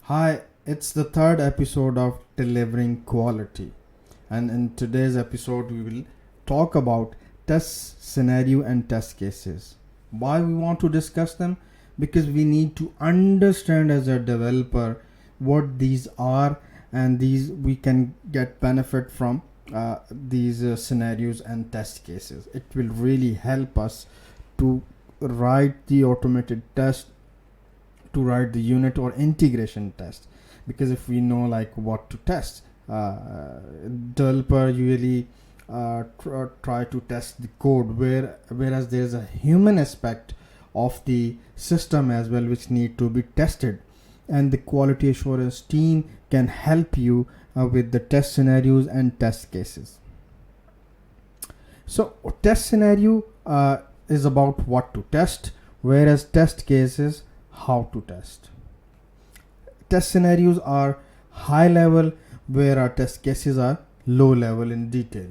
Hi, it's the third episode of Delivering Quality, and in today's episode, we will talk about test scenario and test cases. Why we want to discuss them? Because we need to understand as a developer what these are, and these we can get benefit from these scenarios and test cases. It will really help us to write the automated test, to write the unit or integration test, because if we know like what to test, developer usually try to test the code, whereas there is a human aspect of the system as well which need to be tested, and the quality assurance team can help you with the test scenarios and test cases. So test scenario is about what to test, whereas test cases how to test. Test scenarios are high level, where our test cases are low level in detail.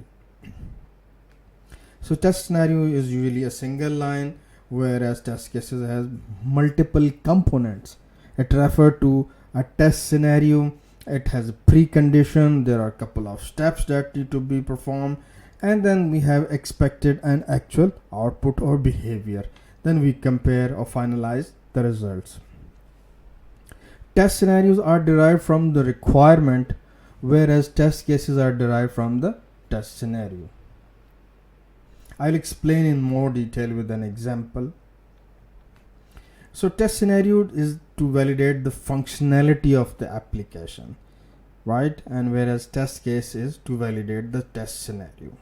So test scenario is usually a single line, whereas test cases has multiple components. It refers to a test scenario. It has a precondition. There are a couple of steps that need to be performed, and then we have expected and actual output or behavior. Then we compare or finalize the results. Test scenarios are derived from the requirement, whereas test cases are derived from the test scenario. I'll explain in more detail with an example. So test scenario is to validate the functionality of the application, right? And whereas test case is to validate the test scenario.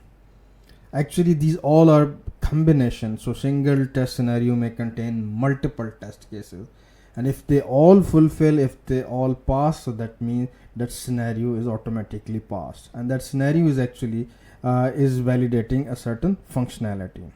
Actually, these all are combinations. So single test scenario may contain multiple test cases, and if they all fulfill, if they all pass, so that means that scenario is automatically passed, and that scenario is actually is validating a certain functionality.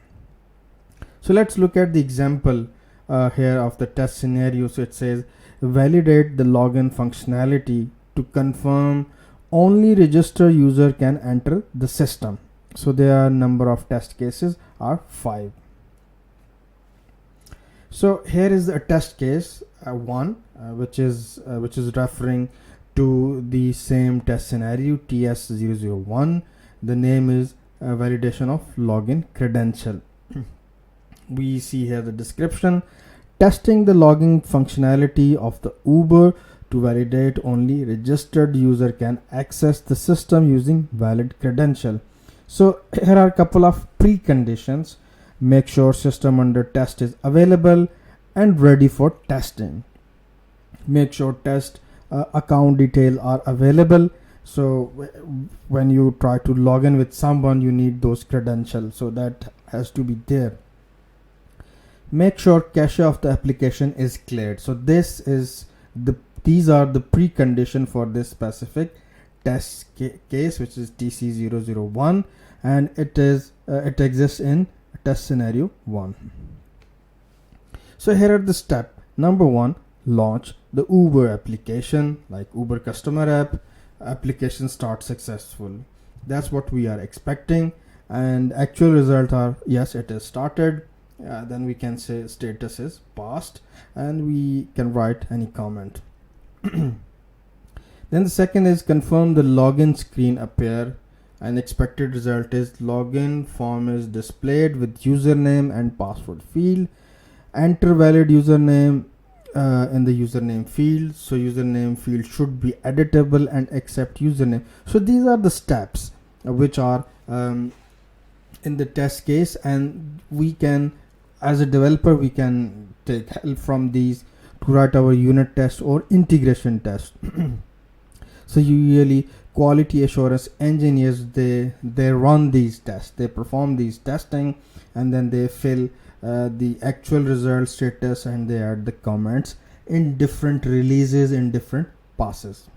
So let's look at the example here of the test scenario. So it says validate the login functionality to confirm only registered user can enter the system. So their number of test cases are 5. So here is a test case 1, which is referring to the same test scenario TS001. The name is validation of login credential. We see here the description: testing the login functionality of the Uber to validate only registered user can access the system using valid credential. So here are a couple of preconditions. Make sure system under test is available and ready for testing. Make sure test account details are available. So when you try to log in with someone, you need those credentials, so that has to be there. Make sure cache of the application is cleared. So these are the precondition for this specific test case, which is TC001, and it exists in test scenario 1. So here are the step. Number 1, launch the Uber application, like Uber customer app. Application start successful. That's what we are expecting, and actual result are yes, it is started. Then we can say status is passed, and we can write any comment. Then the second is confirm the login screen appear, and expected result is login form is displayed with username and password field. Enter valid username in the username field. So username field should be editable and accept username. So these are the steps which are in the test case, and we can, as a developer, we can take help from these to write our unit test or integration test. So usually quality assurance engineers, they run these tests, they perform these testing, and then they fill the actual result status, and they add the comments in different releases, in different passes.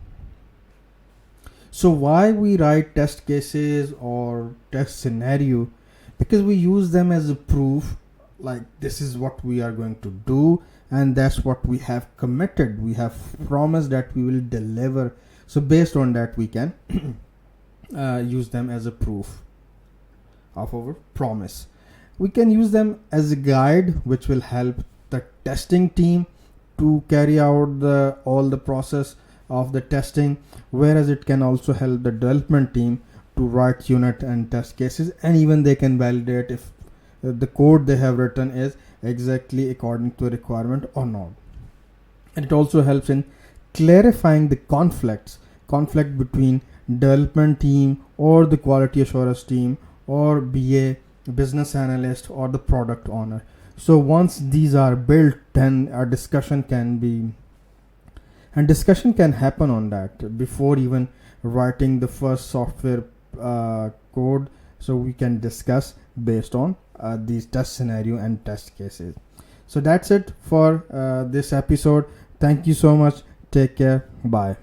So why we write test cases or test scenario? Because we use them as a proof, like this is what we are going to do, and that's what we have committed. We have promised that we will deliver. So based on that, we can use them as a proof of our promise. We can use them as a guide, which will help the testing team to carry out the all the process of the testing, whereas it can also help the development team to write unit and test cases, and even they can validate if the code they have written is exactly according to requirement or not. And it also helps in clarifying the conflict between development team or the quality assurance team or BA, business analyst, or the product owner. So once these are built, then a discussion can happen on that before even writing the first software code. So we can discuss based on these test scenario and test cases. So that's it for this episode. Thank you so much. Take care. Bye.